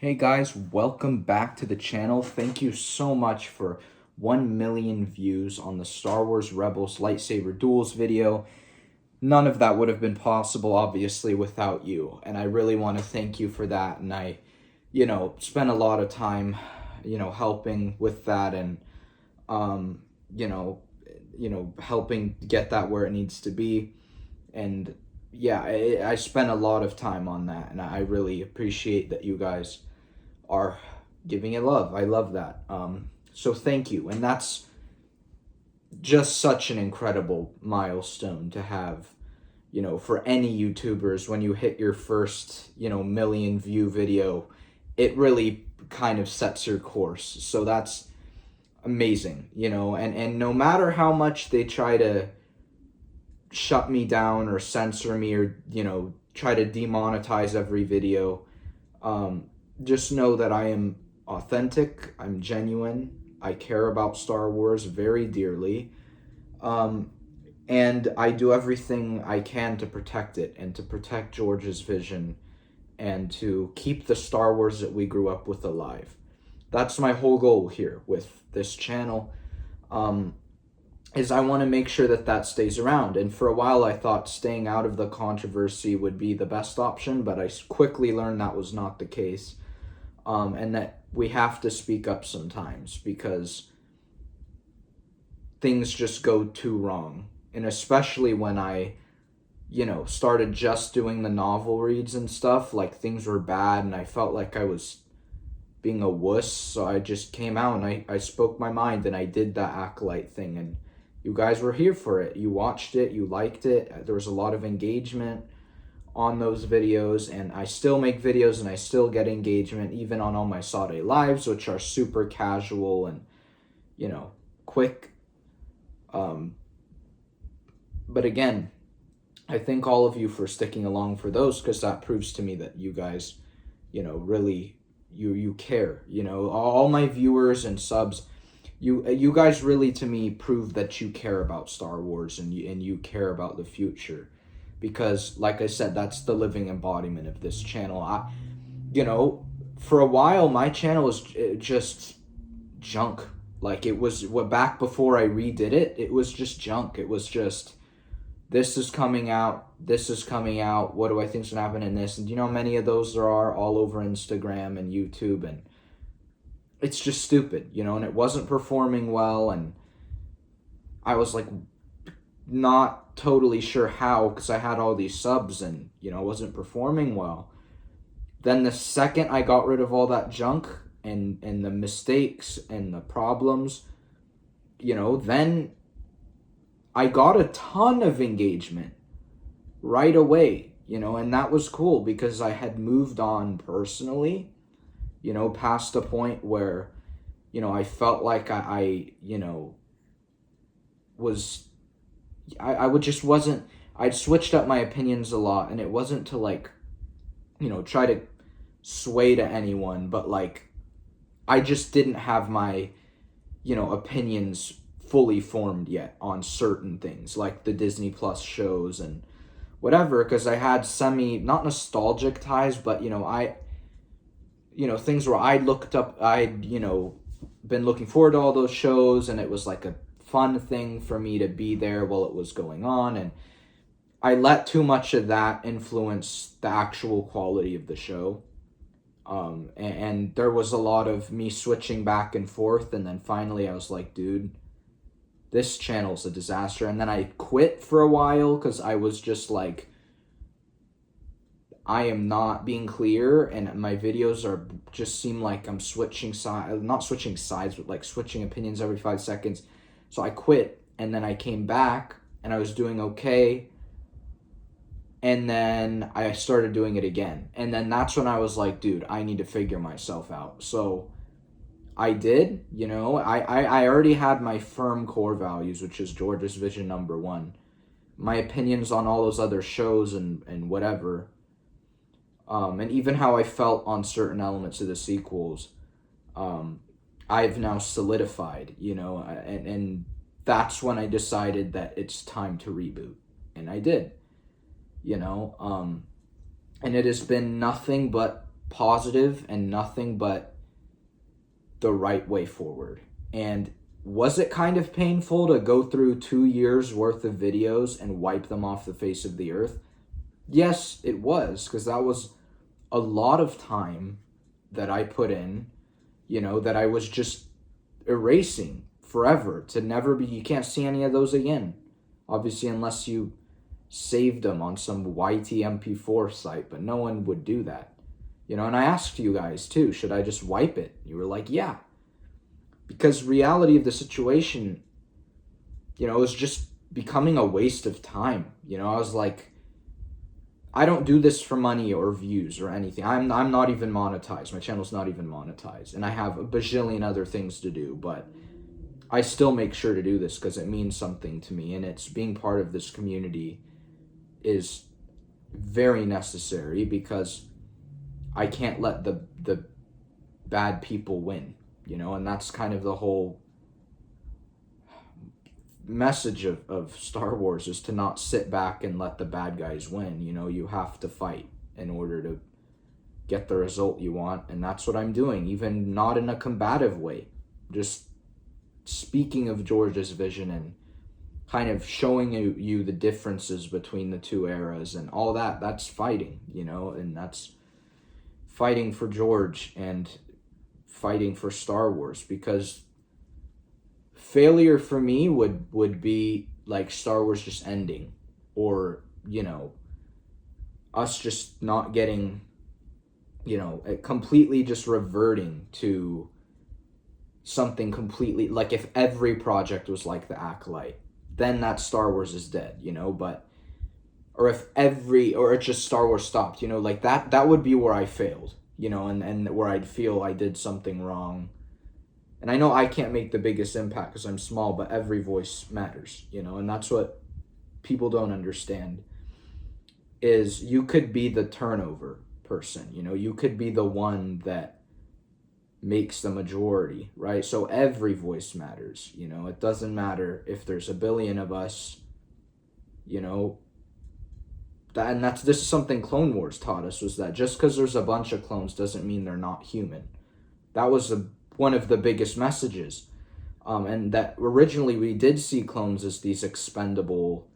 Hey guys, welcome back to the channel. Thank you so much for 1 million views on the Star Wars Rebels lightsaber duels video. None of that would have been possible, obviously, without you. And I really want to thank you for that. And I, spent a lot of time, helping with that and, um, you know, helping get that where it needs to be. And yeah, I spent a lot of time on that. And I really appreciate that you guys are giving it love. I love that. So thank you. And that's just such an incredible milestone to have, for any YouTubers when you hit your first, million view video. It really kind of sets your course. So that's amazing, and no matter how much they try to shut me down or censor me or, try to demonetize every video, just know that I am authentic, I'm genuine, I care about Star Wars very dearly, and I do everything I can to protect it and to protect George's vision and to keep the Star Wars that we grew up with alive. That's my whole goal here with this channel, is I want to make sure that that stays around. And for a while I thought staying out of the controversy would be the best option, but I quickly learned that was not the case. And that we have to speak up sometimes because things just go too wrong. And especially when I, started just doing the novel reads and stuff, like things were bad and I felt like I was being a wuss. So I just came out and I spoke my mind and I did that acolyte thing. And you guys were here for it. You watched it, you liked it. There was a lot of engagement on those videos, and I still make videos and I still get engagement even on all my Sade lives, which are super casual and quick. But again, I thank all of you for sticking along for those, because that proves to me that you guys really you care. All my viewers and subs, you guys really to me prove that you care about Star Wars and you care about the future. Because, like I said, that's the living embodiment of this channel. For a while, my channel was just junk. Like, it was, back before I redid it, it was just junk. It was just, this is coming out, what do I think's gonna happen in this? And do you know how many of those there are all over Instagram and YouTube? And it's just stupid, and it wasn't performing well, and I was like, not totally sure how, because I had all these subs and I wasn't performing well. Then the second I got rid of all that junk and the mistakes and the problems, then I got a ton of engagement right away, and that was cool because I had moved on personally, past a point where I felt like I was, I would just wasn't, I'd switched up my opinions a lot, and it wasn't to try to sway to anyone, but I just didn't have my, opinions fully formed yet on certain things, like the Disney Plus shows and whatever, because I had not nostalgic ties, but, things where I'd been looking forward to all those shows, and it was like a fun thing for me to be there while it was going on, and I let too much of that influence the actual quality of the show, and there was a lot of me switching back and forth, and then finally I was like, dude, this channel's a disaster. And then I quit for a while because I was just like, I am not being clear, and my videos just seem like I'm switching sides, not switching sides, but like switching opinions every 5 seconds. So I quit, and then I came back, and I was doing okay, and then I started doing it again. And then that's when I was like, dude, I need to figure myself out. So I did, I already had my firm core values, which is George's vision #1. My opinions on all those other shows and whatever, and even how I felt on certain elements of the sequels, I've now solidified, and that's when I decided that it's time to reboot. And I did, and it has been nothing but positive and nothing but the right way forward. And was it kind of painful to go through 2 years worth of videos and wipe them off the face of the earth? Yes, it was, because that was a lot of time that I put in, that I was just erasing forever to never be, you can't see any of those again. Obviously, unless you saved them on some YTMP4 site, but no one would do that. And I asked you guys too, should I just wipe it? You were like, yeah. Because reality of the situation, was just becoming a waste of time. I was like, I don't do this for money or views or anything. I'm not even monetized. My channel's not even monetized. And I have a bajillion other things to do, but I still make sure to do this because it means something to me. And it's being part of this community is very necessary because I can't let the bad people win, and that's kind of the whole message of Star Wars, is to not sit back and let the bad guys win. You have to fight in order to get the result you want, and that's what I'm doing, even not in a combative way, just speaking of George's vision and kind of showing you the differences between the two eras and all that. That's fighting, and that's fighting for George and fighting for Star Wars, because failure for me would be like Star Wars just ending, or us just not getting, completely just reverting to something completely, like if every project was like The Acolyte, then that Star Wars is dead, but or if it's just Star Wars stopped, like that would be where I failed, and where I'd feel I did something wrong. And I know I can't make the biggest impact because I'm small, but every voice matters, and that's what people don't understand, is you could be the turnover person, you could be the one that makes the majority, right? So every voice matters, it doesn't matter if there's a billion of us, this is something Clone Wars taught us, was that just because there's a bunch of clones doesn't mean they're not human. That was one of the biggest messages. And that originally we did see clones as these expendable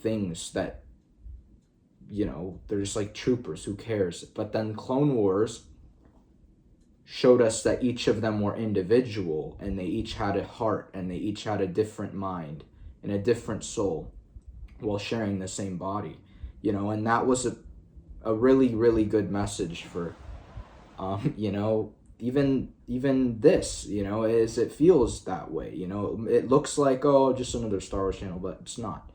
things that, they're just like troopers, who cares? But then Clone Wars showed us that each of them were individual, and they each had a heart, and they each had a different mind and a different soul while sharing the same body, and that was a really, really good message for, even this, is it feels that way, it looks like, oh, just another Star Wars channel, but it's not,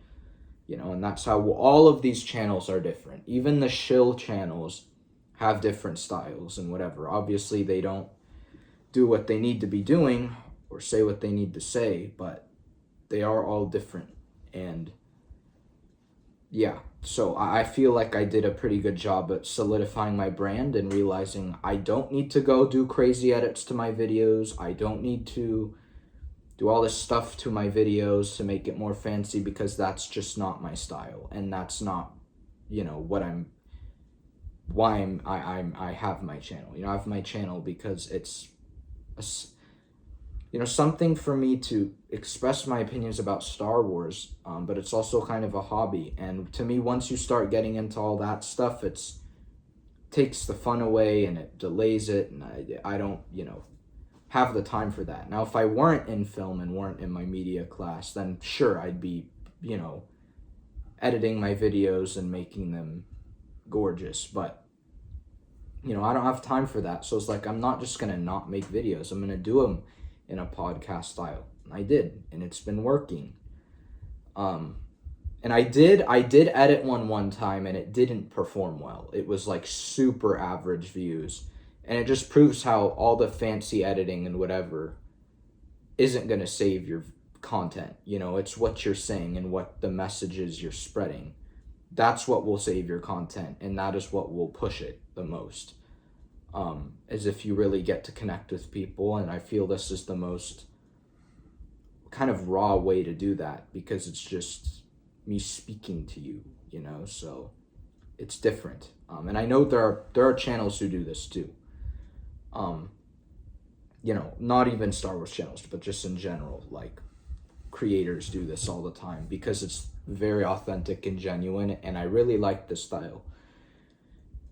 and that's how all of these channels are different. Even the shill channels have different styles and whatever. Obviously, they don't do what they need to be doing or say what they need to say, but they are all different. And yeah, so I feel like I did a pretty good job at solidifying my brand and realizing I don't need to go do crazy edits to my videos. I don't need to do all this stuff to my videos to make it more fancy, because that's just not my style, and that's not, I have my channel. I have my channel because it's something for me to express my opinions about Star Wars, but it's also kind of a hobby. And to me, once you start getting into all that stuff, it's takes the fun away and it delays it, and I don't, have the time for that. Now, if I weren't in film and weren't in my media class, then sure, I'd be, editing my videos and making them gorgeous, but I don't have time for that. So it's like, I'm not just gonna not make videos. I'm gonna do them in a podcast style. And I did, and it's been working. And I did edit one time, and it didn't perform well. It was like super average views, and it just proves how all the fancy editing and whatever isn't gonna save your content. It's what you're saying and what the messages you're spreading. That's what will save your content, and that is what will push it the most. As if you really get to connect with people, and I feel this is the most kind of raw way to do that, because it's just me speaking to you, so it's different. And I know there are channels who do this too. Um, not even Star Wars channels, but just in general, like creators do this all the time because it's very authentic and genuine, and I really like the style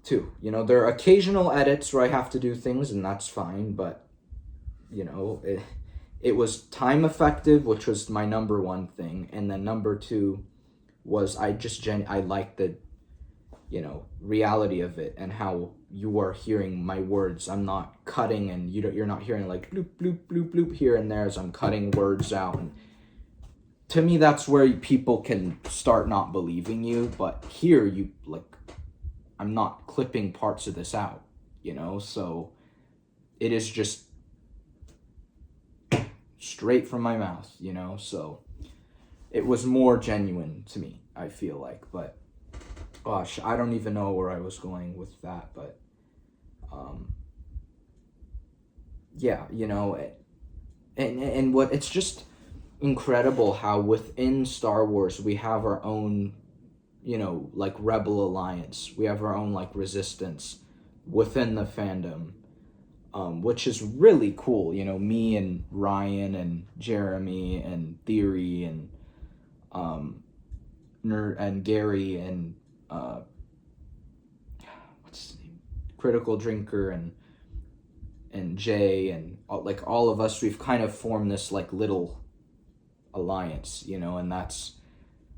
too. There are occasional edits where I have to do things, and that's fine, but it was time effective, which was my number one thing, and then number two was I like the reality of it and how you are hearing my words. I'm not cutting, and you're not hearing like bloop bloop bloop bloop here and there as I'm cutting words out. And to me, that's where people can start not believing you. But here, I'm not clipping parts of this out, so it is just straight from my mouth, so it was more genuine to me, I feel like. But gosh, I don't even know where I was going with that, but yeah, and what, it's just incredible how within Star Wars we have our own, like Rebel Alliance, we have our own like resistance within the fandom, which is really cool. Me and Ryan and Jeremy and Theory and and Gary and what's his name, Critical Drinker and Jay and like all of us, we've kind of formed this like little alliance, and that's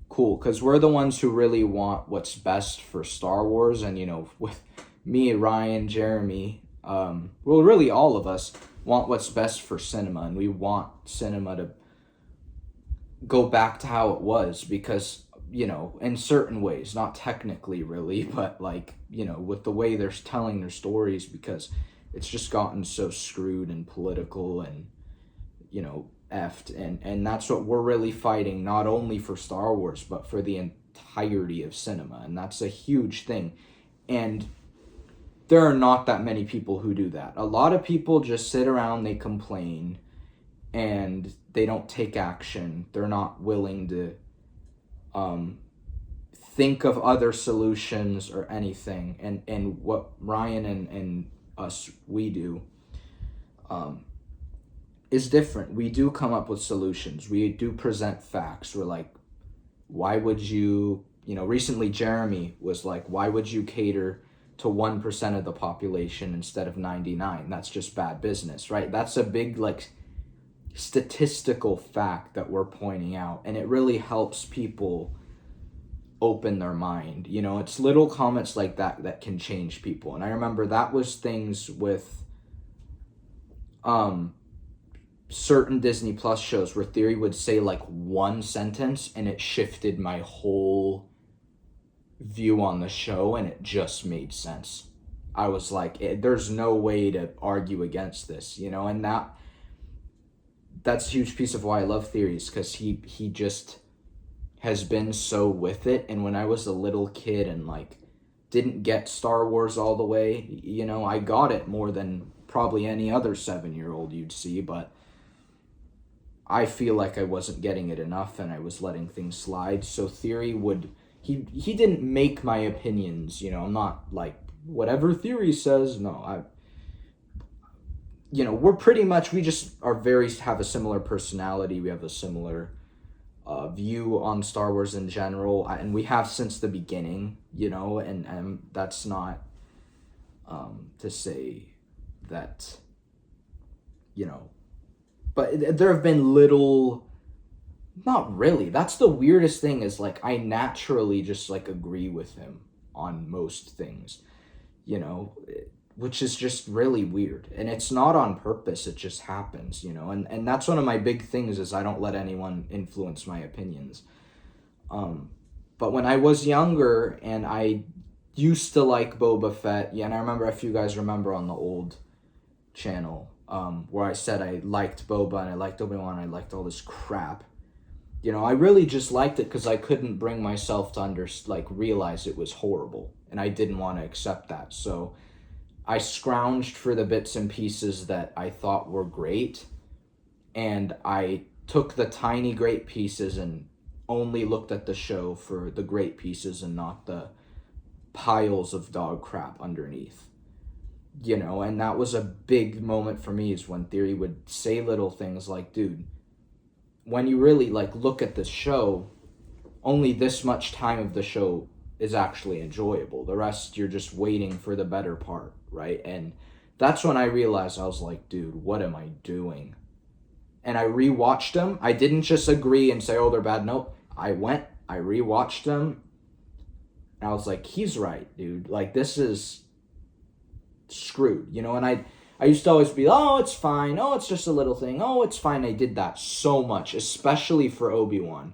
cool because we're the ones who really want what's best for Star Wars. And with me, Ryan, Jeremy, well, really all of us want what's best for cinema, and we want cinema to go back to how it was because, in certain ways, not technically really, but like, with the way they're telling their stories, because it's just gotten so screwed and political and, effed. And that's what we're really fighting, not only for Star Wars, but for the entirety of cinema. And that's a huge thing. And there are not that many people who do that. A lot of people just sit around, they complain, and they don't take action. They're not willing to think of other solutions or anything. And what Ryan and us, we do, is different. We do come up with solutions. We do present facts. We're like, why would you, recently Jeremy was like, why would you cater to 1% of the population instead of 99? That's just bad business, right? That's a big like statistical fact that we're pointing out, and it really helps people open their mind. It's little comments like that can change people. And I remember that was things with certain Disney Plus shows where Theory would say like one sentence and it shifted my whole view on the show, and it just made sense. I was like, there's no way to argue against this, and that's a huge piece of why I love Theories, because he just has been so with it. And when I was a little kid and like didn't get Star Wars all the way, I got it more than probably any other 7-year-old you'd see, but I feel like I wasn't getting it enough and I was letting things slide. So Theory he didn't make my opinions, I'm not like whatever Theory says. No, we're pretty much, we just have a similar personality. We have a similar view on Star Wars in general, and we have since the beginning, and that's not to say that, but there have been little, not really. That's the weirdest thing, is like I naturally just like agree with him on most things, which is just really weird. And it's not on purpose, it just happens, and that's one of my big things, is I don't let anyone influence my opinions. But when I was younger and I used to like Boba Fett, and I remember, if you guys remember on the old channel, where I said I liked Boba and I liked Obi-Wan and I liked all this crap, I really just liked it because I couldn't bring myself to realize it was horrible, and I didn't want to accept that. So I scrounged for the bits and pieces that I thought were great, and I took the tiny great pieces and only looked at the show for the great pieces and not the piles of dog crap underneath. And that was a big moment for me, is when Theory would say little things like, dude, when you really look at the show, only this much time of the show is actually enjoyable. The rest, you're just waiting for the better part, right? And that's when I realized, I was like, dude, what am I doing? And I rewatched them. I didn't just agree and say, oh, they're bad. Nope. I rewatched them, and I was like, he's right, dude. This is screwed, and I used to always be, oh, it's fine. Oh, it's just a little thing. Oh, it's fine. I did that so much, especially for Obi-Wan,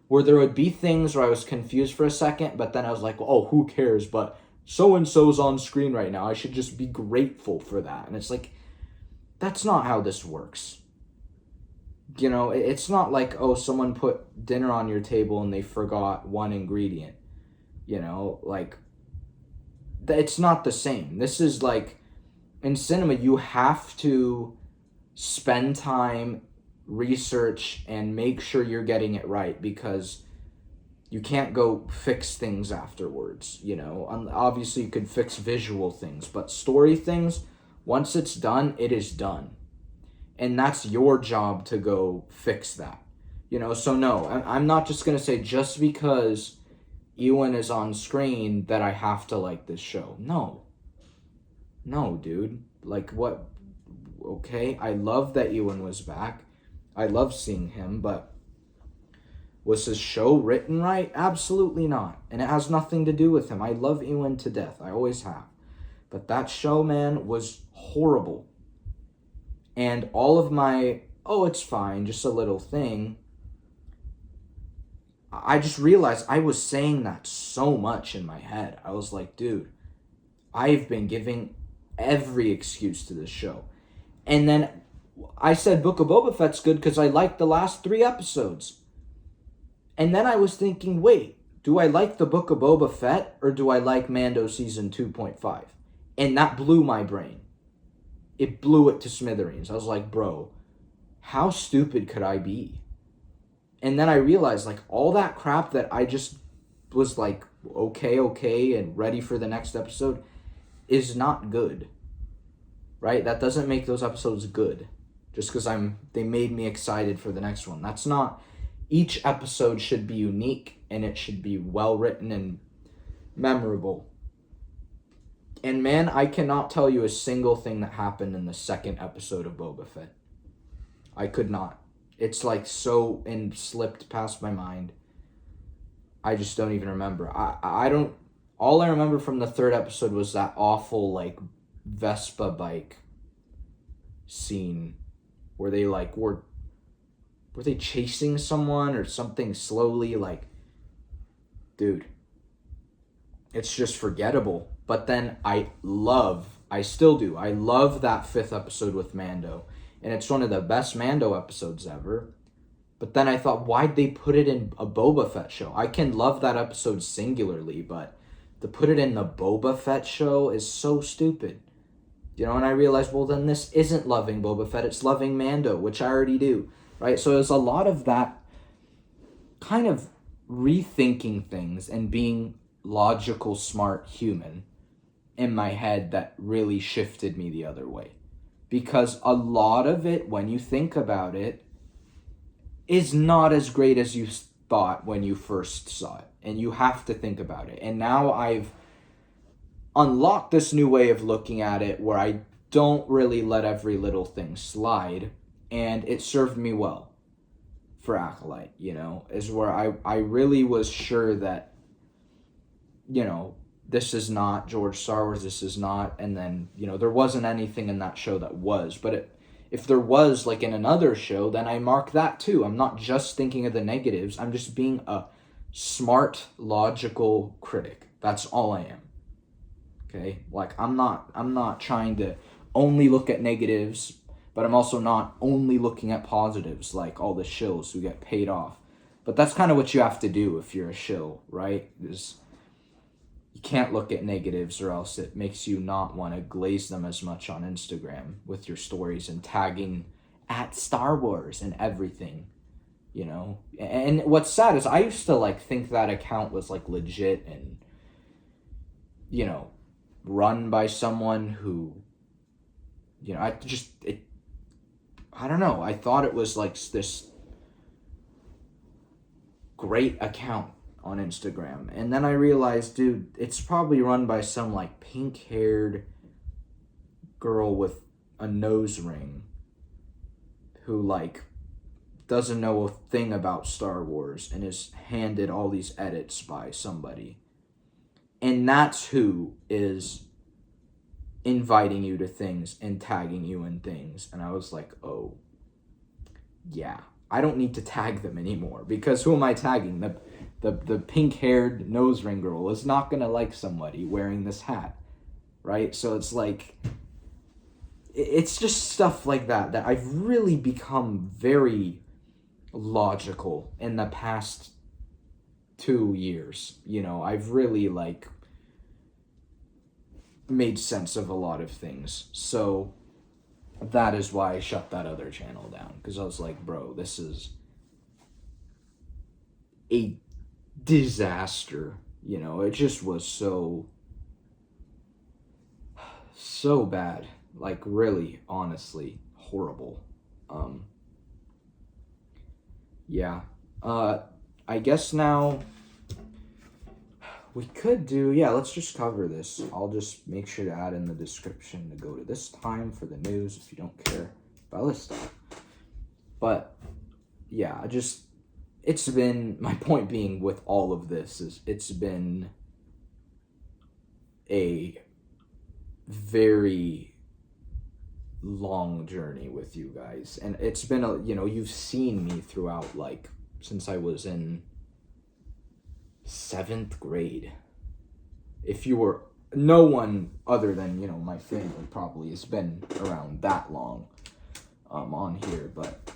where there would be things where I was confused for a second, but then I was like, oh, who cares? But so-and-so's on screen right now. I should just be grateful for that. And it's like, that's not how this works. It's not like, oh, someone put dinner on your table and they forgot one ingredient. It's not the same. This is in cinema, you have to spend time, research, and make sure you're getting it right, because you can't go fix things afterwards. Obviously you could fix visual things, but story things, once it's done, it is done. And that's your job to go fix that. So no, I'm not just going to say just because Ewan is on screen that I have to like this show. No, dude. What? Okay, I love that Ewan was back. I love seeing him, but was his show written right? Absolutely not. And it has nothing to do with him. I love Ewan to death. I always have. But that show, man, was horrible. And all of my, oh, it's fine, just a little thing, I just realized I was saying that so much in my head. I was like, dude, I've been giving every excuse to this show. And then I said Book of Boba Fett's good because I liked the last 3 episodes. And then I was thinking, wait, do I like the Book of Boba Fett or do I like Mando Season 2.5? And that blew my brain. It blew it to smithereens. I was like, bro, how stupid could I be? And then I realized, all that crap that I just was okay, and ready for the next episode is not good. Right? That doesn't make those episodes good. Just because they made me excited for the next one. That's not... Each episode should be unique, and it should be well written and memorable. And man, I cannot tell you a single thing that happened in the second episode of Boba Fett. I could not. It's so and slipped past my mind. I just don't even remember. I don't... All I remember from the third episode was that awful, Vespa bike scene where they, were they chasing someone or something slowly? Dude, it's just forgettable. But then I still do. I love that 5th episode with Mando. And it's one of the best Mando episodes ever. But then I thought, why'd they put it in a Boba Fett show? I can love that episode singularly, but to put it in the Boba Fett show is so stupid. And I realized, well, then this isn't loving Boba Fett, it's loving Mando, which I already do, right? So there's a lot of that kind of rethinking things and being logical, smart human in my head that really shifted me the other way. Because a lot of it, when you think about it, is not as great as you thought when you first saw it. And you have to think about it. And now I've unlocked this new way of looking at it where I don't really let every little thing slide. And it served me well for Acolyte, is where I really was sure that, this is not George Star Wars, this is not, and then, there wasn't anything in that show that was, but if there was, in another show, then I mark that too. I'm not just thinking of the negatives, I'm just being a smart, logical critic. That's all I am. Okay? I'm not trying to only look at negatives, but I'm also not only looking at positives, like all the shills who get paid off. But that's kind of what you have to do if you're a shill, right? You can't look at negatives or else it makes you not want to glaze them as much on Instagram with your stories and tagging at Star Wars and everything, And what's sad is I used to think that account was legit and you know, run by someone who, you know, I don't know. I thought it was like this great account on Instagram. And then I realized, dude, it's probably run by some like pink-haired girl with a nose ring who like doesn't know a thing about Star Wars and is handed all these edits by somebody. And that's who is inviting you to things and tagging you in things. And I was like, oh, yeah, I don't need to tag them anymore, because who am I tagging? The pink-haired nose ring girl is not going to like somebody wearing this hat, right? So it's like, it's just stuff like that I've really become very logical in the past 2 years. You know, I've really like made sense of a lot of things. So that is why I shut that other channel down, because I was like, bro, this is a disaster. You know, it just was so bad. Like, really, honestly, horrible. Yeah. I guess now we could do, yeah, let's just cover this. I'll just make sure to add in the description to go to this time for the news if you don't care about this stuff. But yeah, it's been, my point being with all of this is it's been a very long journey with you guys. And it's been you know, you've seen me throughout, like, since I was in 7th grade. If you were, no one other than, you know, my family probably has been around that long on here, but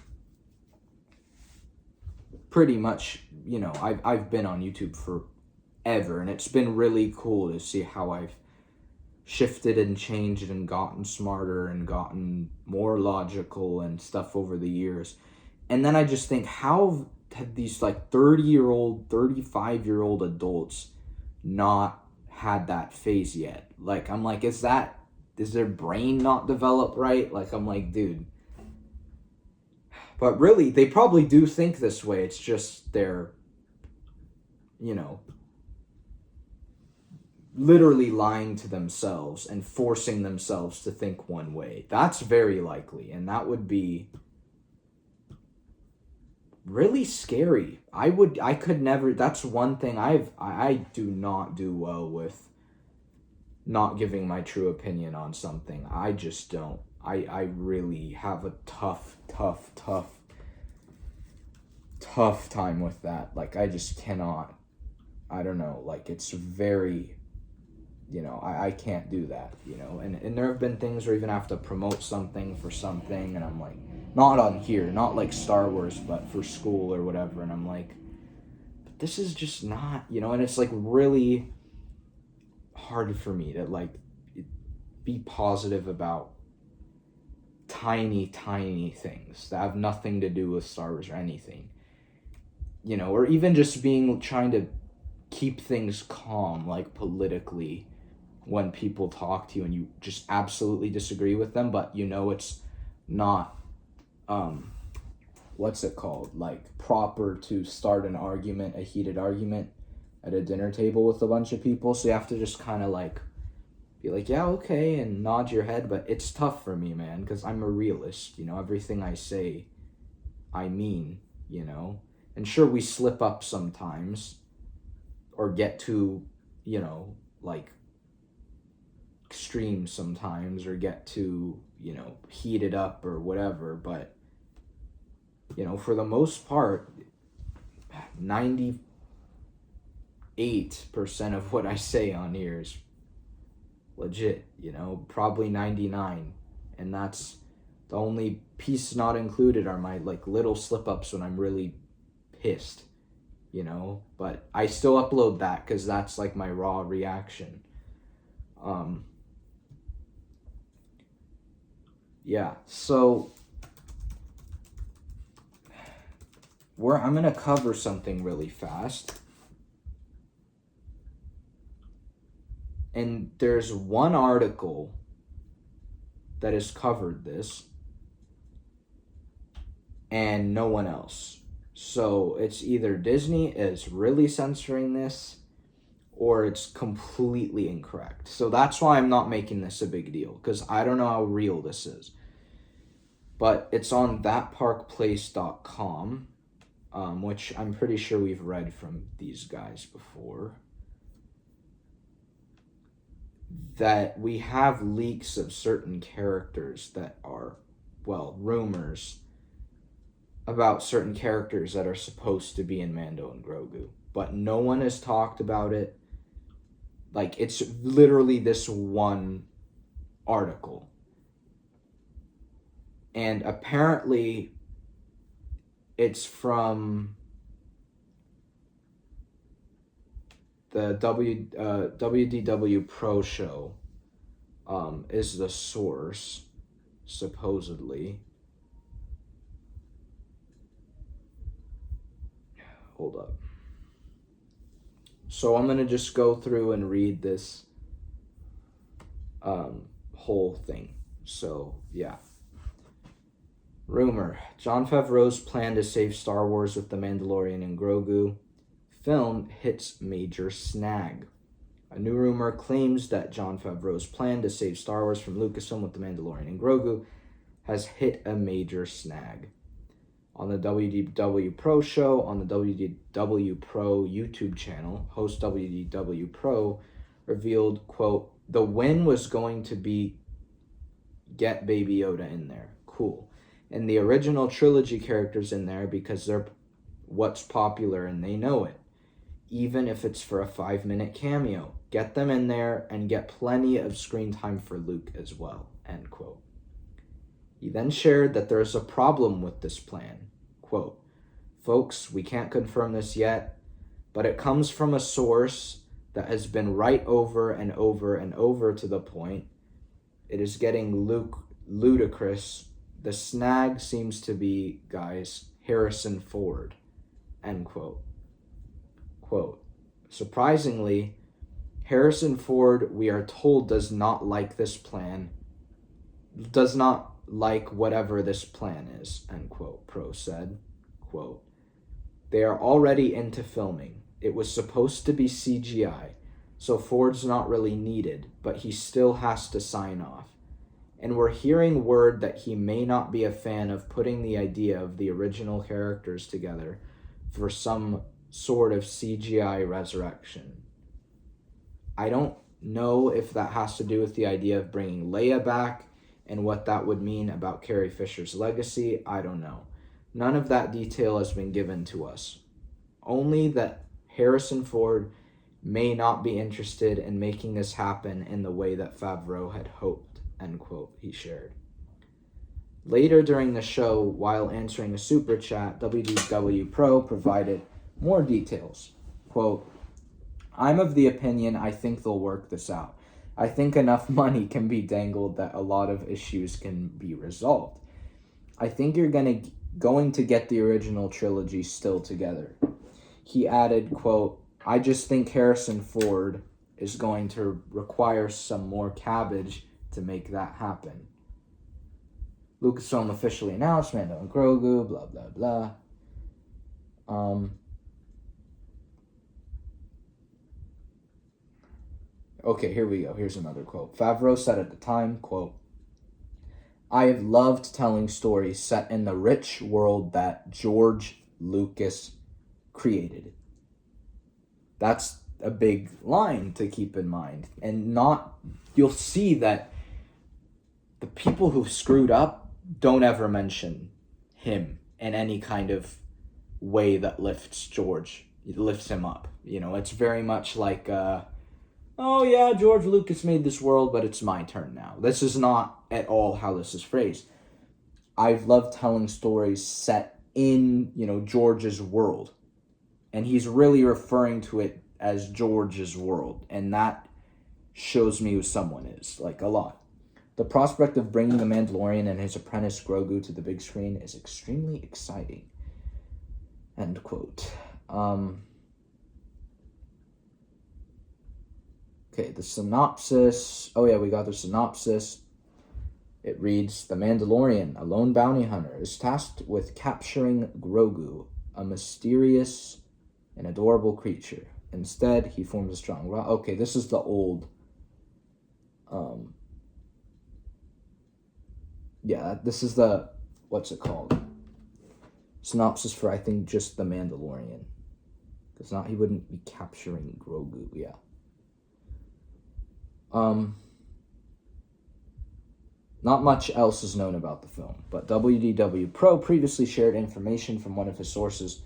pretty much, you know, I've been on YouTube forever, and it's been really cool to see how I've shifted and changed and gotten smarter and gotten more logical and stuff over the years. And then I just think, how have these like 30-year-old, 35-year-old adults not had that phase yet? Like, I'm like, is their brain not developed right? Like, I'm like, dude. But really, they probably do think this way. It's just they're, you know, literally lying to themselves and forcing themselves to think one way. That's very likely, and that would be really scary. I could never, that's one thing I do not do well with, not giving my true opinion on something. I just don't. I really have a tough time with that. Like, I just cannot, I don't know, like, it's very, you know, I can't do that, you know. And there have been things where even I have to promote something for something, and I'm like, not on here, not like Star Wars, but for school or whatever, and I'm like, but this is just not, you know. And it's like really hard for me to like be positive about tiny things that have nothing to do with Star Wars or anything, you know, or even just trying to keep things calm, like politically, when people talk to you and you just absolutely disagree with them, but you know it's not what's it called, like, proper to start an argument, a heated argument at a dinner table with a bunch of people. So you have to just kind of like be like, yeah, okay, and nod your head. But it's tough for me, man, because I'm a realist, you know. Everything I say I mean, you know. And sure, we slip up sometimes or get to, you know, like, extreme sometimes, or get to, you know, heat it up or whatever. But, you know, for the most part, 98% of what I say on here is legit, you know, probably 99. And that's the only piece not included are my like little slip-ups when I'm really pissed, you know. But I still upload that because that's like my raw reaction. Yeah, so I'm gonna cover something really fast, And there's one article that has covered this, and no one else. So it's either Disney is really censoring this, or it's completely incorrect. So that's why I'm not making this a big deal, because I don't know how real this is. But it's on thatparkplace.com, which I'm pretty sure we've read from these guys before, that we have leaks of certain characters that are, well, rumors about certain characters that are supposed to be in Mando and Grogu. But no one has talked about it. Like, it's literally this one article. And apparently it's from the WDW Pro Show, is the source, supposedly. Hold up. So I'm going to just go through and read this whole thing. So, yeah. Rumor. Jon Favreau's plan to save Star Wars with The Mandalorian and Grogu film hits major snag. A new rumor claims that Jon Favreau's plan to save Star Wars from Lucasfilm with The Mandalorian and Grogu has hit a major snag. On the WDW Pro Show, on the WDW Pro YouTube channel, host WDW Pro revealed, quote, the win was going to be get Baby Yoda in there. Cool. And the original trilogy characters in there because they're what's popular and they know it. Even if it's for a 5-minute cameo. Get them in there and get plenty of screen time for Luke as well, end quote. He then shared that there's a problem with this plan. Quote, folks, we can't confirm this yet, but it comes from a source that has been right over and over and over to the point it is getting ludicrous. The snag seems to be, guys, Harrison Ford, end quote. Quote, surprisingly, Harrison Ford, we are told, does not like this plan, does not like whatever this plan is, end quote, Pro said. Quote, they are already into filming. It was supposed to be CGI, so Ford's not really needed, but he still has to sign off. And we're hearing word that he may not be a fan of putting the idea of the original characters together for some sort of CGI resurrection. I don't know if that has to do with the idea of bringing Leia back and what that would mean about Carrie Fisher's legacy. I don't know. None of that detail has been given to us. Only that Harrison Ford may not be interested in making this happen in the way that Favreau had hoped, end quote, he shared. Later during the show, while answering a super chat, WDW Pro provided more details. Quote, I'm of the opinion I think they'll work this out. I think enough money can be dangled that a lot of issues can be resolved. I think you're going to get the original trilogy still together. He added, quote, I just think Harrison Ford is going to require some more cabbage to make that happen. Lucasfilm officially announced Mando and Grogu, blah, blah, blah. Okay, here we go. Here's another quote. Favreau said at the time, quote, I have loved telling stories set in the rich world that George Lucas created. That's a big line to keep in mind. And you'll see that the people who screwed up don't ever mention him in any kind of way that lifts him up. You know, it's very much like, oh yeah, George Lucas made this world, but it's my turn now. This is not at all how this is phrased. I've loved telling stories set in, George's world. And he's really referring to it as George's world. And that shows me who someone is, like a lot. The prospect of bringing the Mandalorian and his apprentice Grogu to the big screen is extremely exciting. End quote. Okay, the synopsis. Oh yeah, we got the synopsis. It reads, The Mandalorian, a lone bounty hunter, is tasked with capturing Grogu, a mysterious and adorable creature. Instead, he forms a strong... Okay, this is the old... yeah, this is the... What's it called? Synopsis for, I think, just The Mandalorian. Because not, he wouldn't be capturing Grogu, yeah. Not much else is known about the film, but WDW Pro previously shared information from one of his sources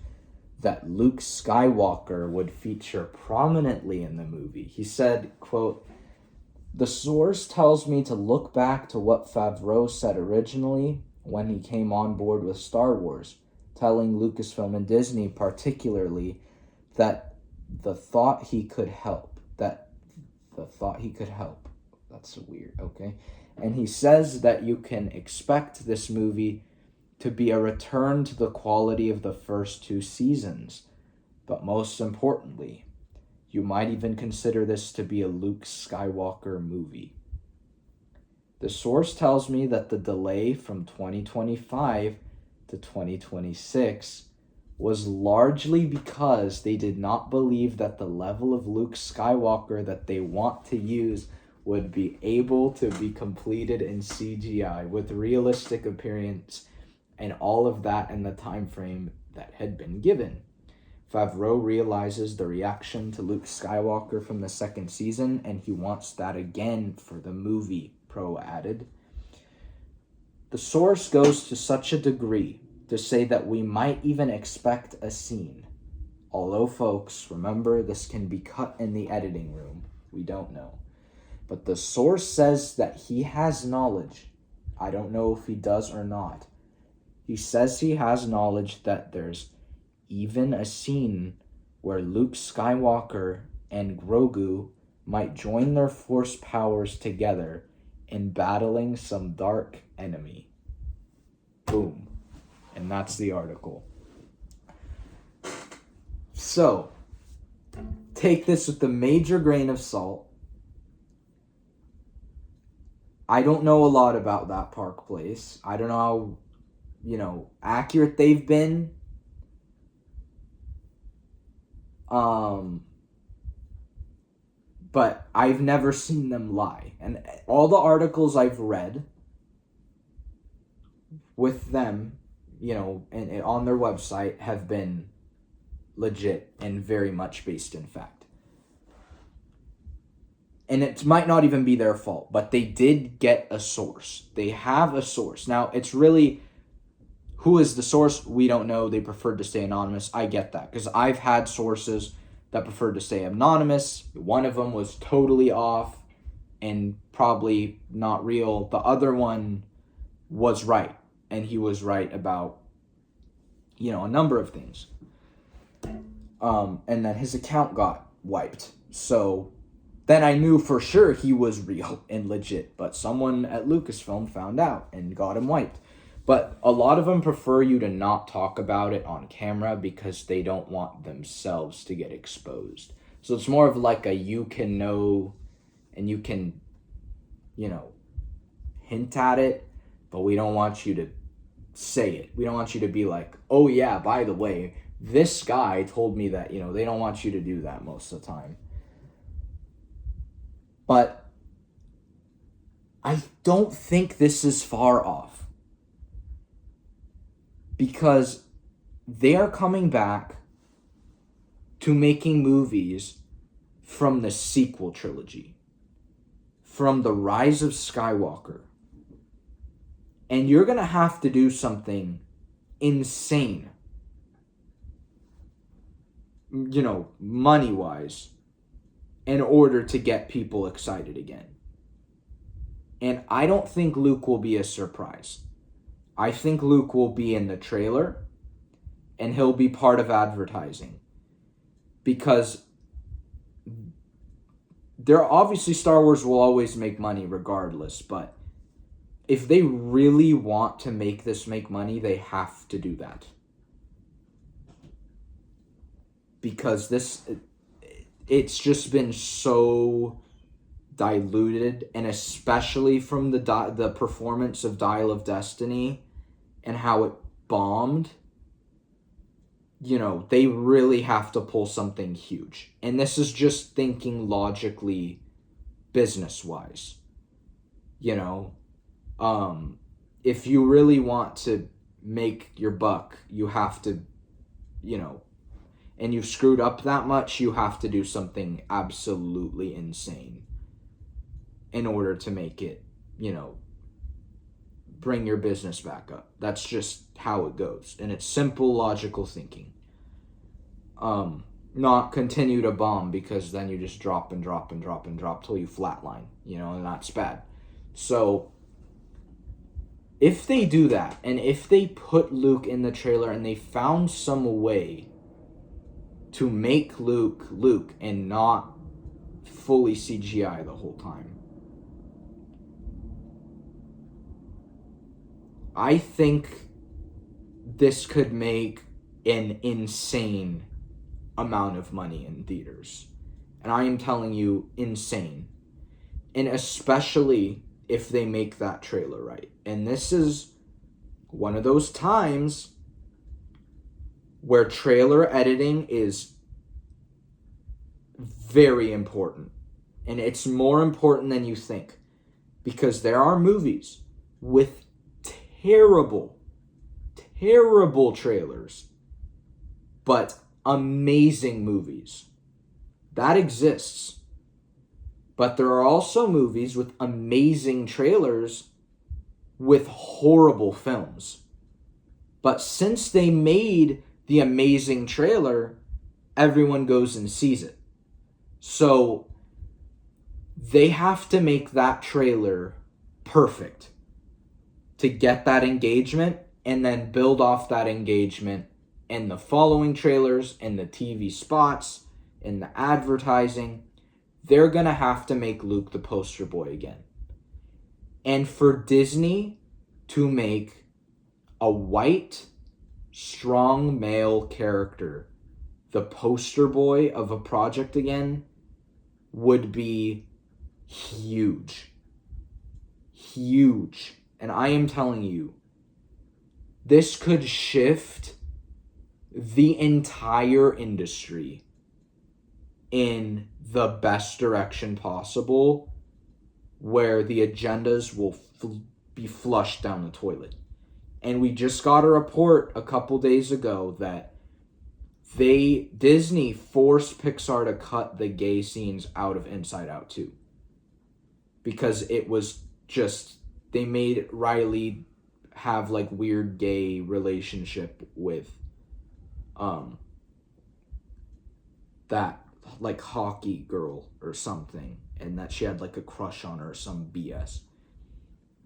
that Luke Skywalker would feature prominently in the movie. He said, quote, "The source tells me to look back to what Favreau said originally when he came on board with Star Wars, telling Lucasfilm and Disney particularly that the thought he could help. That's weird, okay? And he says that you can expect this movie to be a return to the quality of the first two seasons. But most importantly, you might even consider this to be a Luke Skywalker movie. The source tells me that the delay from 2025 to 2026 was largely because they did not believe that the level of Luke Skywalker that they want to use would be able to be completed in CGI with realistic appearance and all of that in the time frame that had been given. Favreau realizes the reaction to Luke Skywalker from the second season, and he wants that again for the movie," Pro added. The source goes to such a degree to say that we might even expect a scene. Although, folks, remember, this can be cut in the editing room. We don't know. But the source says that he has knowledge. I don't know if he does or not. He says he has knowledge that there's even a scene where Luke Skywalker and Grogu might join their force powers together in battling some dark enemy. Boom. And that's the article. So, take this with a major grain of salt. I don't know a lot about that Park Place. I don't know how, accurate they've been. But I've never seen them lie. And all the articles I've read with them, and on their website have been legit and very much based in fact. And it might not even be their fault, but they did get a source. They have a source. Now, it's really, who is the source? We don't know. They preferred to stay anonymous. I get that, because I've had sources that preferred to stay anonymous. One of them was totally off and probably not real. The other one was right, and he was right about, a number of things. And then his account got wiped. So then I knew for sure he was real and legit, but someone at Lucasfilm found out and got him wiped. But a lot of them prefer you to not talk about it on camera because they don't want themselves to get exposed. So it's more of like a you can know and you can, hint at it, but we don't want you to say it. We don't want you to be like, oh yeah, by the way, this guy told me that, they don't want you to do that most of the time. But I don't think this is far off, because they are coming back to making movies from the sequel trilogy, from The Rise of Skywalker. And you're going to have to do something insane, money-wise, in order to get people excited again. And I don't think Luke will be a surprise. I think Luke will be in the trailer, and he'll be part of advertising. Because obviously Star Wars will always make money regardless, but if they really want to make this make money, they have to do that. Because it's just been so diluted, and especially from the performance of Dial of Destiny and how it bombed, they really have to pull something huge. And this is just thinking logically, business-wise. If you really want to make your buck, you have to, and you've screwed up that much, you have to do something absolutely insane in order to make it, bring your business back up. That's just how it goes. And it's simple, logical thinking. Not continue to bomb, because then you just drop and drop and drop and drop till you flatline, and that's bad. So if they do that, and if they put Luke in the trailer and they found some way to make Luke and not fully CGI the whole time, I think this could make an insane amount of money in theaters. And I am telling you, insane. And especially if they make that trailer right. And this is one of those times where trailer editing is very important. And it's more important than you think. Because there are movies with terrible trailers, but amazing movies. That exists. But there are also movies with amazing trailers with horrible films. But since they made the amazing trailer, everyone goes and sees it. So they have to make that trailer perfect to get that engagement, and then build off that engagement in the following trailers, and the TV spots, and the advertising. They're going to have to make Luke the poster boy again. And for Disney to make a white, strong male character the poster boy of a project again would be huge. Huge. And I am telling you, this could shift the entire industry in the best direction possible, where the agendas will be flushed down the toilet. And we just got a report a couple days ago that Disney forced Pixar to cut the gay scenes out of Inside Out 2. Because it was just, they made Riley have like weird gay relationship with that like hockey girl or something, and that she had like a crush on her or some BS,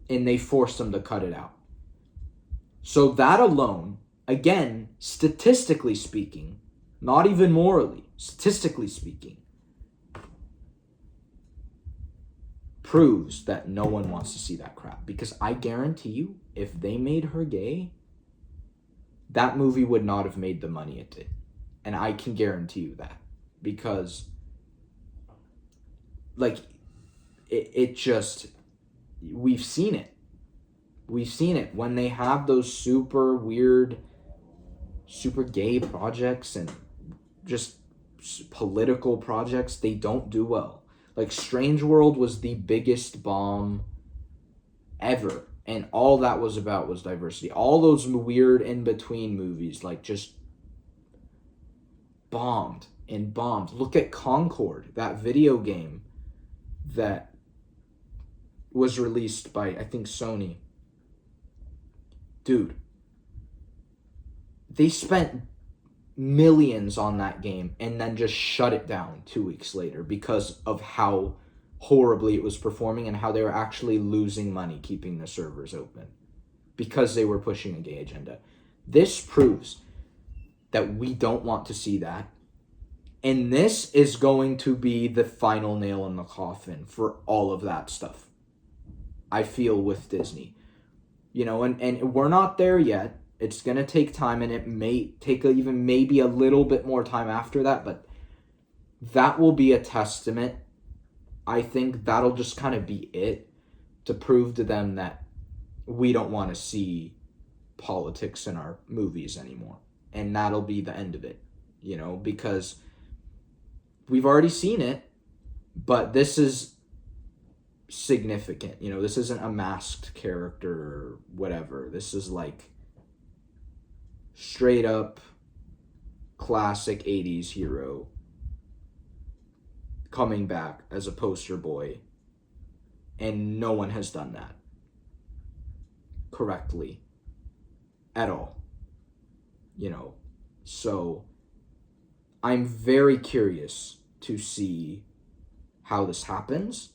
and they forced them to cut it out. So that alone, again, statistically speaking, not even morally, statistically speaking, proves that no one wants to see that crap. Because I guarantee you, if they made her gay, that movie would not have made the money it did. And I can guarantee you that. Because, like, it just, we've seen it. We've seen it. When they have those super weird, super gay projects and just political projects, they don't do well. Like, Strange World was the biggest bomb ever. And all that was about was diversity. All those weird in-between movies, like, just bombed and bombed. Look at Concord, that video game that was released by, I think, Sony. Dude, they spent millions on that game and then just shut it down 2 weeks later because of how horribly it was performing and how they were actually losing money keeping the servers open because they were pushing a gay agenda. This proves that we don't want to see that. And this is going to be the final nail in the coffin for all of that stuff, I feel, with Disney. You know, and we're not there yet. It's going to take time, and it may take even maybe a little bit more time after that, but that will be a testament I think that'll just kind of be it to prove to them that we don't want to see politics in our movies anymore. And that'll be the end of it, because we've already seen it, but this is significant. This isn't a masked character or whatever. This is like straight up classic 80s hero coming back as a poster boy, and no one has done that correctly at all. So I'm very curious to see how this happens.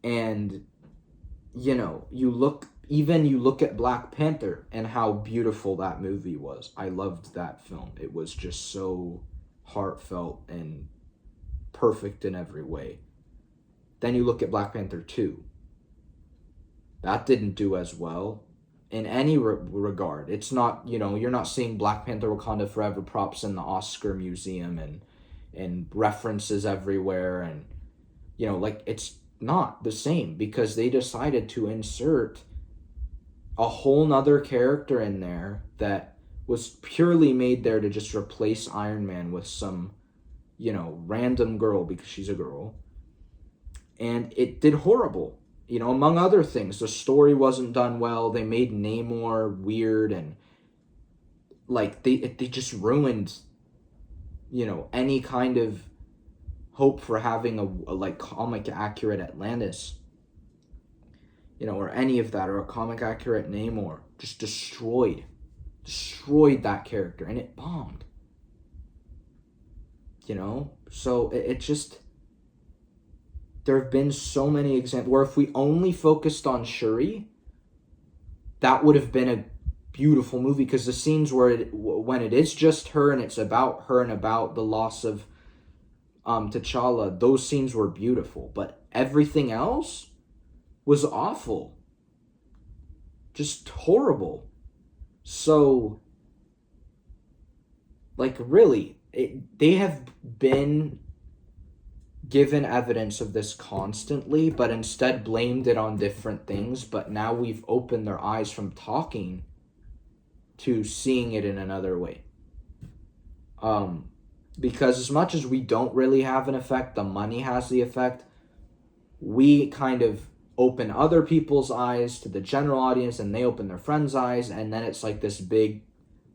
And you look at Black Panther and how beautiful that movie was. I loved that film. It was just so heartfelt and perfect in every way. Then you look at Black Panther 2. That didn't do as well in any regard. It's not, you're not seeing Black Panther Wakanda Forever props in the Oscar Museum and references everywhere. And, it's not the same because they decided to insert a whole nother character in there that was purely made there to just replace Iron Man with some, random girl because she's a girl. And it did horrible. Among other things, the story wasn't done well. They made Namor weird, and they just ruined, any kind of hope for having a comic accurate Atlantis, or any of that, or a comic accurate Namor. Just destroyed that character, and it bombed. So it just, there have been so many examples where if we only focused on Shuri, that would have been a beautiful movie, because the scenes when it is just her and it's about her and about the loss of T'Challa, those scenes were beautiful, but everything else was awful. Just horrible. So, really, they have been given evidence of this constantly, but instead blamed it on different things. But now we've opened their eyes from talking to seeing it in another way. Because as much as we don't really have an effect, the money has the effect. We kind of open other people's eyes to the general audience, and they open their friends' eyes, and then it's like this big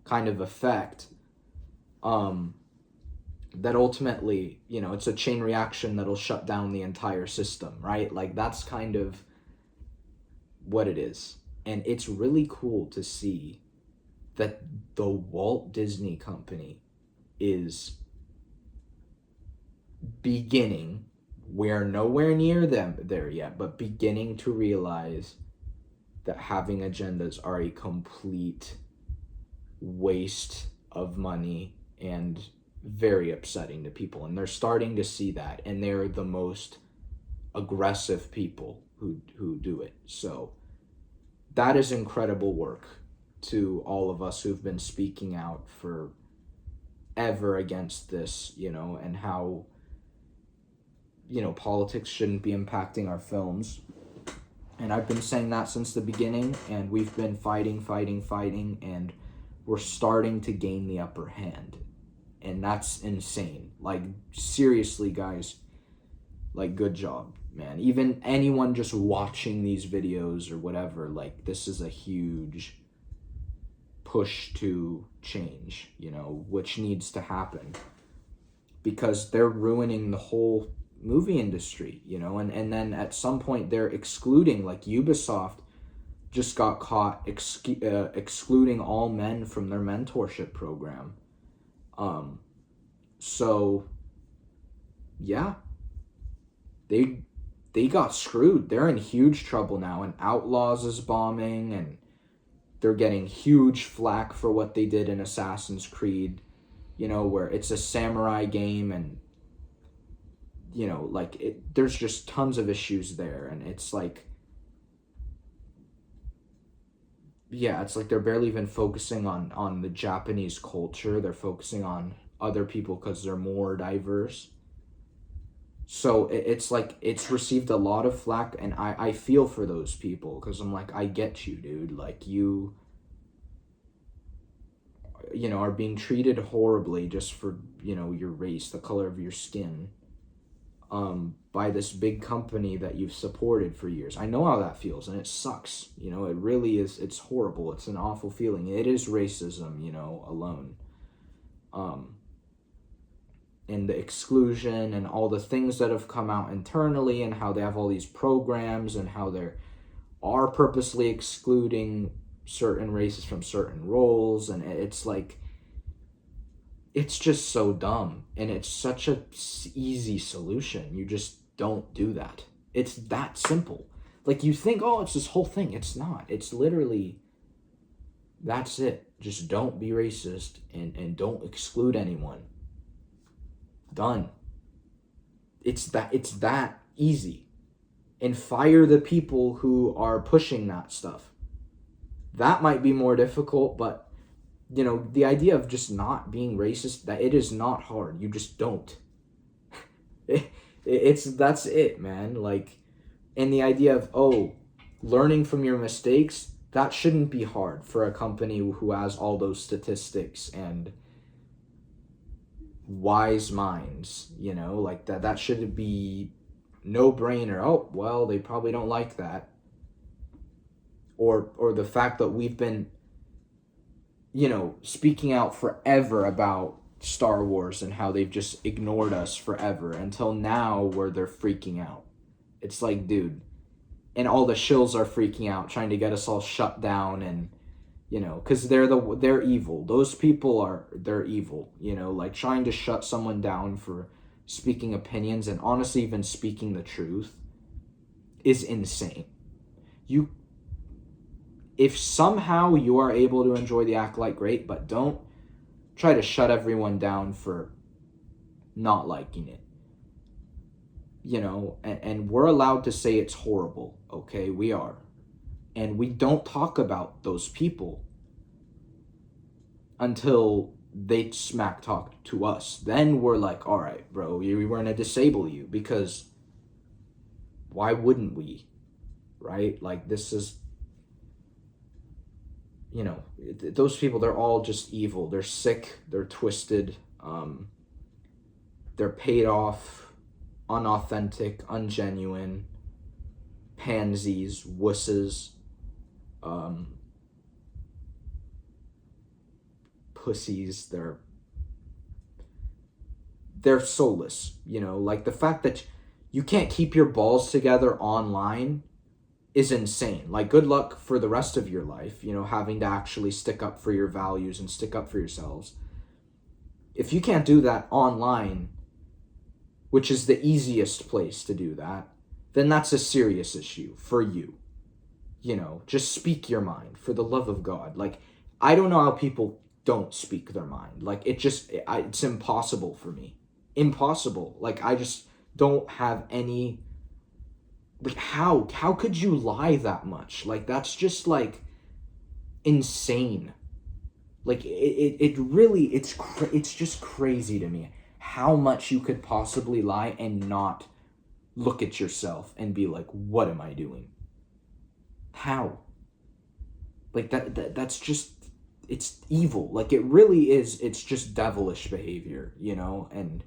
kind of effect that ultimately, it's a chain reaction that'll shut down the entire system, right? That's kind of what it is. And it's really cool to see that the Walt Disney Company is beginning, we're nowhere near them there yet, but beginning to realize that having agendas are a complete waste of money and very upsetting to people. And they're starting to see that, and they're the most aggressive people who do it. So that is incredible work to all of us who've been speaking out for ever against this, and how politics shouldn't be impacting our films. And I've been saying that since the beginning, and we've been fighting, and we're starting to gain the upper hand. And that's insane. Seriously, guys, good job, man. Even anyone just watching these videos or whatever, this is a huge push to change, which needs to happen. Because they're ruining the whole movie industry, and then at some point they're excluding, Ubisoft just got caught excluding all men from their mentorship program. So yeah, they got screwed. They're in huge trouble now, and Outlaws is bombing, and they're getting huge flack for what they did in Assassin's Creed, where it's a samurai game, and there's just tons of issues there, and it's they're barely even focusing on the Japanese culture. They're focusing on other people because they're more diverse. So it's like it's received a lot of flack, and I feel for those people because I'm like, I get you, dude. Like you know, are being treated horribly just for, you know, your race, the color of your skin, by this big company that you've supported for years. I know how that feels, and it sucks. You know, it really is. It's horrible. It's an awful feeling. It is racism, you know, alone. Um, and the exclusion and all the things that have come out internally, and how they have all these programs, and how they are purposely excluding certain races from certain roles, and it's like, it's just so dumb, and it's such a easy solution. You just don't do that. It's that simple. Like, you think, oh, it's this whole thing. It's not. It's literally, that's it. Just don't be racist, and don't exclude anyone. Done. It's that easy. And fire the people who are pushing that stuff. That might be more difficult, but you know, the idea of just not being racist, that it is not hard. You just don't. That's it, man. Like, and the idea of, oh, learning from your mistakes, that shouldn't be hard for a company who has all those statistics and wise minds, you know, like that should be no brainer. Oh, well, they probably don't like that. Or the fact that we've been, you know, speaking out forever about Star Wars and how they've just ignored us forever until now where they're freaking out. It's like, dude, and all the shills are freaking out, trying to get us all shut down, and you know, because they're evil. Those people they're evil. You know, like trying to shut someone down for speaking opinions and honestly even speaking the truth is insane. If somehow you are able to enjoy the Acolyte, great, but don't try to shut everyone down for not liking it. You know, and we're allowed to say it's horrible, okay? We are. And we don't talk about those people until they smack talk to us. Then we're like, all right, bro, we were going to disable you, because why wouldn't we? Right? Like, this is, you know, those people, they're all just evil. They're sick. They're twisted. They're paid off, unauthentic, ungenuine, pansies, wusses, pussies. They're soulless. You know, like the fact that you can't keep your balls together online is insane. Like, good luck for the rest of your life, you know, having to actually stick up for your values and stick up for yourselves. If you can't do that online, which is the easiest place to do that, then that's a serious issue for you. You know, just speak your mind, for the love of God. Like, I don't know how people don't speak their mind. Like, it's impossible for me. Impossible. Like, I just don't have any, like, how could you lie that much? Like, that's just like insane. Like, it really, it's just crazy to me how much you could possibly lie and not look at yourself and be like, what am I doing? How? Like, that's just, it's evil. Like, it really is. It's just devilish behavior, you know? And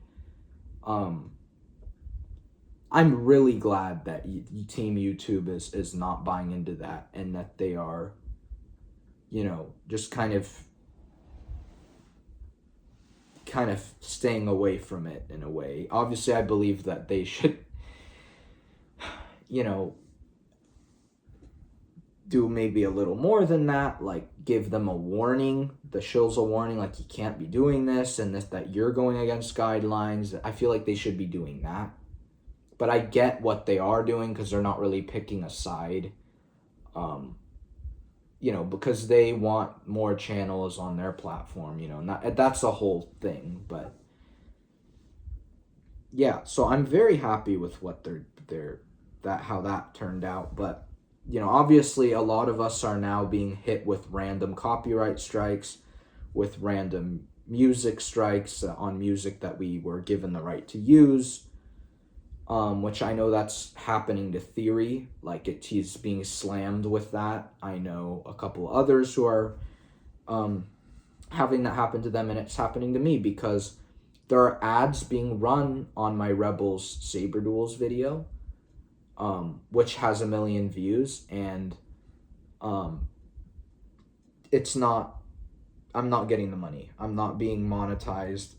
I'm really glad that Team YouTube is not buying into that, and that they are, you know, just kind of staying away from it in a way. Obviously, I believe that they should, you know, do maybe a little more than that, like give them a warning, the shills a warning, like, you can't be doing this, and that you're going against guidelines. I feel like they should be doing that. But I get what they are doing, because they're not really picking a side. You know, because they want more channels on their platform, you know, and that's the whole thing. But yeah, so I'm very happy with what how that turned out. But you know, obviously a lot of us are now being hit with random copyright strikes, with random music strikes on music that we were given the right to use. which I know that's happening to Theory. Like, he's being slammed with that. I know a couple others who are having that happen to them, and it's happening to me because there are ads being run on my Rebels Saber Duels video, which has 1 million views, and it's not, I'm not getting the money. I'm not being monetized.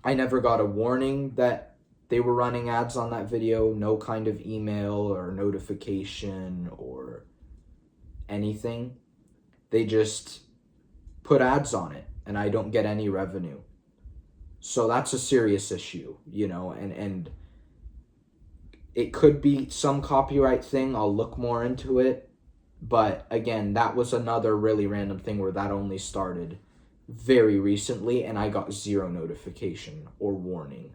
I never got a warning that they were running ads on that video, no kind of email or notification or anything. They just put ads on it, and I don't get any revenue. So that's a serious issue, you know, and it could be some copyright thing. I'll look more into it. But again, that was another really random thing where that only started very recently, and I got 0 notification or warning,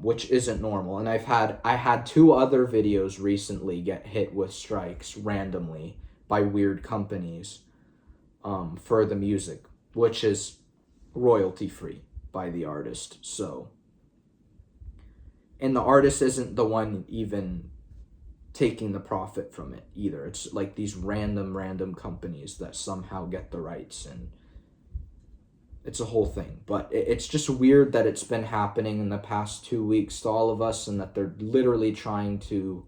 which isn't normal. And I had 2 other videos recently get hit with strikes randomly by weird companies for the music, which is royalty free by the artist. So, and the artist isn't the one even taking the profit from it either. It's like these random companies that somehow get the rights, and it's a whole thing. But it's just weird that it's been happening in the past 2 weeks to all of us, and that they're literally trying to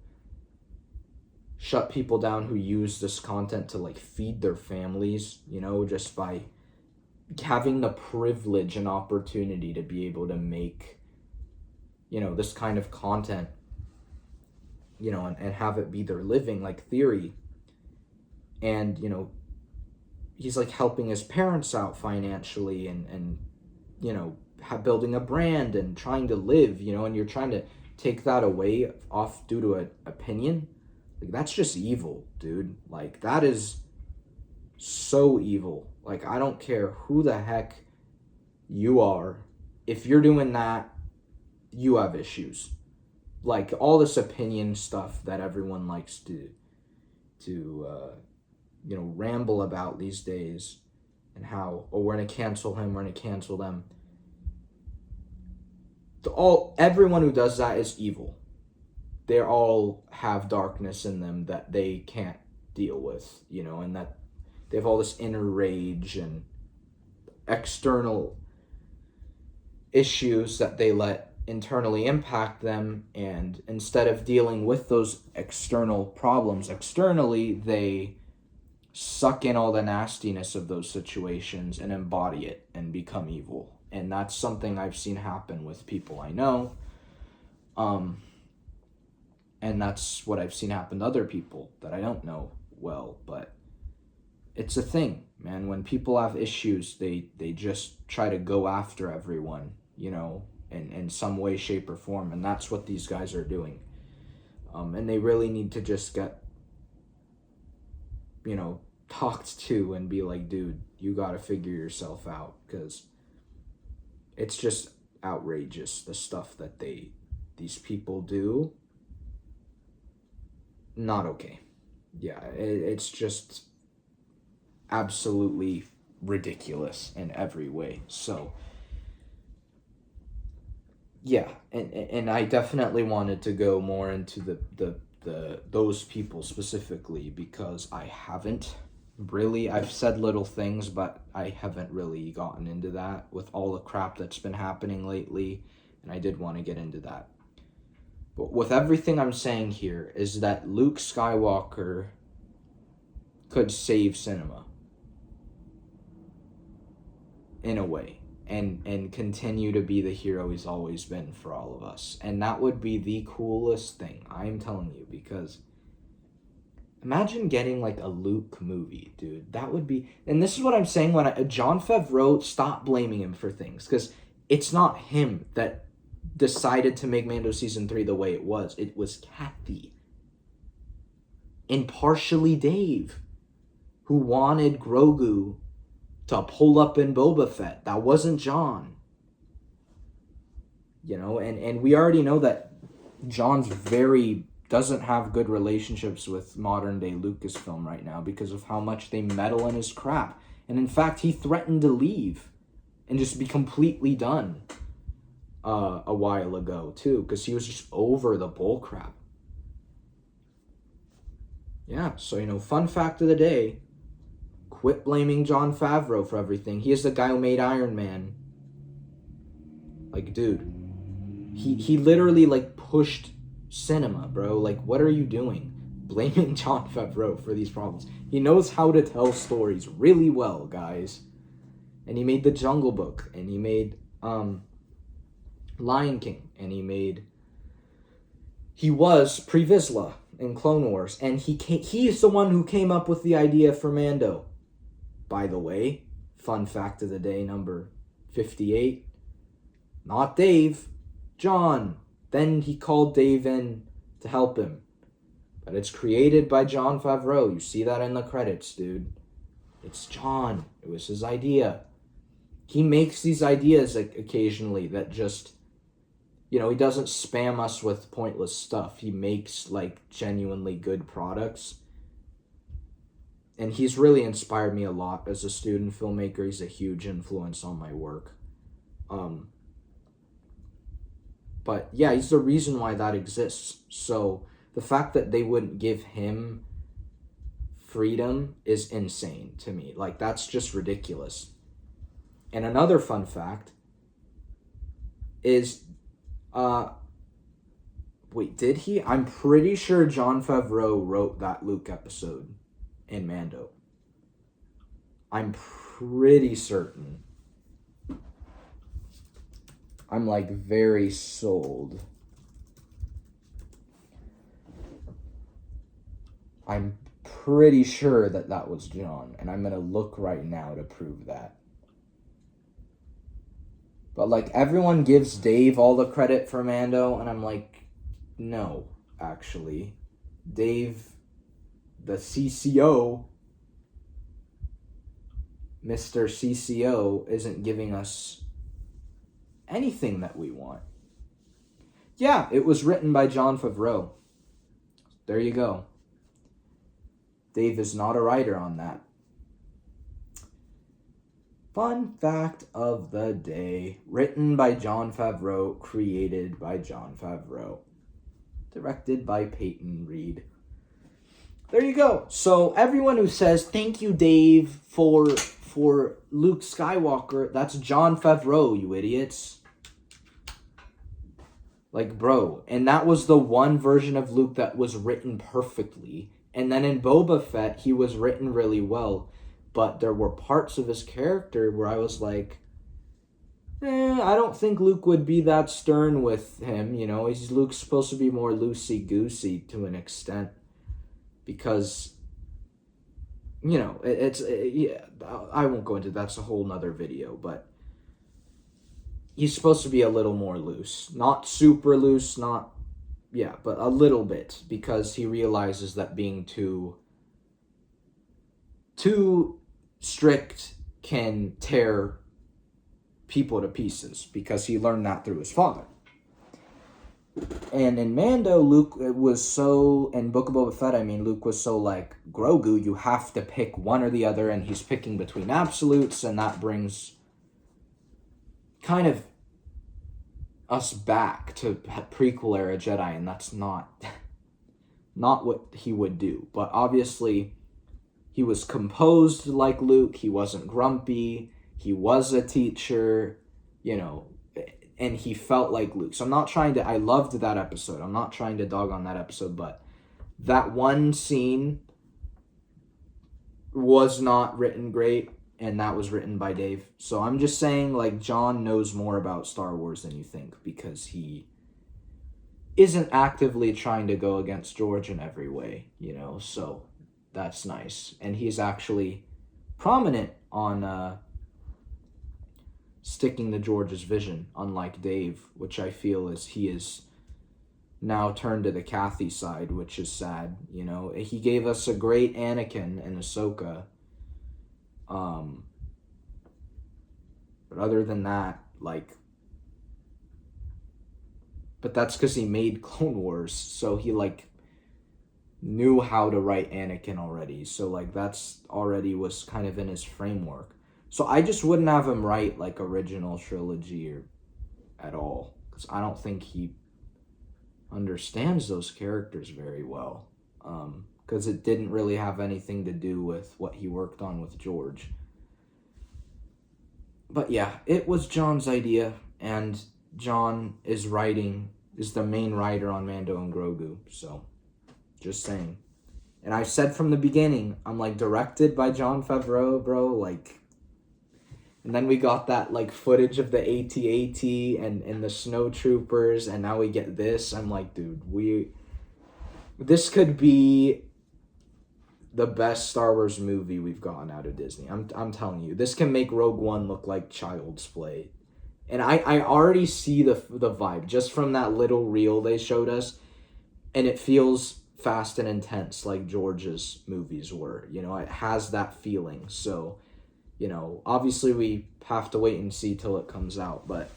shut people down who use this content to like feed their families, you know, just by having the privilege and opportunity to be able to make, you know, this kind of content, you know, and have it be their living, like Theory. And, you know, he's like helping his parents out financially, and you know, building a brand and trying to live, you know, and you're trying to take that away off due to an opinion. Like, that's just evil, dude. Like, that is so evil. Like, I don't care who the heck you are. If you're doing that, you have issues. Like, all this opinion stuff that everyone likes to you know, ramble about these days, and how, oh, we're gonna cancel him, we're gonna cancel them. Everyone who does that is evil. They all have darkness in them that they can't deal with, you know, and that they have all this inner rage and external issues that they let internally impact them, and instead of dealing with those external problems externally, they suck in all the nastiness of those situations and embody it and become evil. And that's something I've seen happen with people I know, and that's what I've seen happen to other people that I don't know well. But it's a thing, man. When people have issues, they just try to go after everyone, you know, in some way, shape, or form. And that's what these guys are doing. And they really need to just get, you know, talked to and be like, dude, you got to figure yourself out, because it's just outrageous, the stuff that these people do. Not okay. Yeah, it's just absolutely ridiculous in every way. So yeah, and I definitely wanted to go more into the those people specifically, because I haven't really. I've said little things, but I haven't really gotten into that with all the crap that's been happening lately, and I did want to get into that. But with everything I'm saying here is that Luke Skywalker could save cinema in a way, and continue to be the hero he's always been for all of us. And that would be the coolest thing, I'm telling you, because imagine getting like a Luke movie, dude. That would be, and this is what I'm saying when Jon Favreau, stop blaming him for things, because it's not him that decided to make Mando Season 3 the way it was. It was Kathy. And partially Dave, who wanted Grogu to pull up in Boba Fett. That wasn't Jon. You know, and we already know that Jon's doesn't have good relationships with modern day Lucasfilm right now because of how much they meddle in his crap. And in fact, he threatened to leave and just be completely done. a while ago too, because he was just over the bull crap. Yeah, so fun fact of the day, quit blaming Jon Favreau for everything. He is the guy who made Iron Man. Like, dude, he literally like pushed cinema, bro. Like, what are you doing? Blaming Jon Favreau for these problems. He knows how to tell stories really well, guys. And he made The Jungle Book, and he made Lion King, and he was Pre Vizsla in Clone Wars, and he is the one who came up with the idea for Mando. By the way, fun fact of the day, number 58. Not Dave, John. Then he called Dave in to help him. But it's created by Jon Favreau. You see that in the credits, dude. It's John. It was his idea. He makes these ideas occasionally that just, he doesn't spam us with pointless stuff. He makes like genuinely good products. And he's really inspired me a lot as a student filmmaker. He's a huge influence on my work. But yeah, he's the reason why that exists. So the fact that they wouldn't give him freedom is insane to me. Like, that's just ridiculous. And another fun fact is, wait, did he? I'm pretty sure Jon Favreau wrote that Luke episode in Mando. I'm pretty certain. I'm like very sold. I'm pretty sure that was John, and I'm gonna look right now to prove that. But like, everyone gives Dave all the credit for Mando, and I'm like, no, actually. Dave, the CCO, Mr. CCO, isn't giving us anything that we want. Yeah, it was written by Jon Favreau. There you go. Dave is not a writer on that. Fun fact of the day. Written by Jon Favreau, created by Jon Favreau. Directed by Peyton Reed. There you go. So everyone who says, thank you, Dave, for Luke Skywalker, that's Jon Favreau, you idiots. Like, bro. And that was the one version of Luke that was written perfectly. And then in Boba Fett, he was written really well. But there were parts of his character where I was like, I don't think Luke would be that stern with him. Luke's supposed to be more loosey-goosey to an extent. Because, I won't go into that's a whole nother video. But he's supposed to be a little more loose. Not super loose, but a little bit. Because he realizes that being too strict can tear people to pieces, because he learned that through his father. And in Mando, Luke was so, in Book of Boba Fett, Luke was so like, Grogu, you have to pick one or the other, and he's picking between absolutes, and that brings kind of us back to prequel era Jedi, and that's not what he would do. But obviously, he was composed like Luke. He wasn't grumpy. He was a teacher, and he felt like Luke. So I loved that episode. I'm not trying to dog on that episode, but that one scene was not written great, and that was written by Dave. So I'm just saying, like, John knows more about Star Wars than you think, because he isn't actively trying to go against George in every way, so that's nice. And he's actually prominent on sticking to George's vision, unlike Dave, which I feel he is now turned to the Kathy side, which is sad. He gave us a great Anakin in Ahsoka. But other than that, but that's because he made Clone Wars, so he, knew how to write Anakin already. So, that's already was kind of in his framework. So I just wouldn't have him write, original trilogy at all. because I don't think he understands those characters very well, because it didn't really have anything to do with what he worked on with George. But yeah, it was John's idea, and John is the main writer on Mando and Grogu, so just saying. And I said from the beginning, I'm like, directed by Jon Favreau, bro, like. And then we got that like footage of the AT-AT and the snowtroopers, and now we get this. I'm like, dude, this could be the best Star Wars movie we've gotten out of Disney. I'm telling you, this can make Rogue One look like child's play. And I already see the vibe just from that little reel they showed us, and it feels fast and intense like George's movies were. You know, it has that feeling. So, you know, obviously we have to wait and see till it comes out, but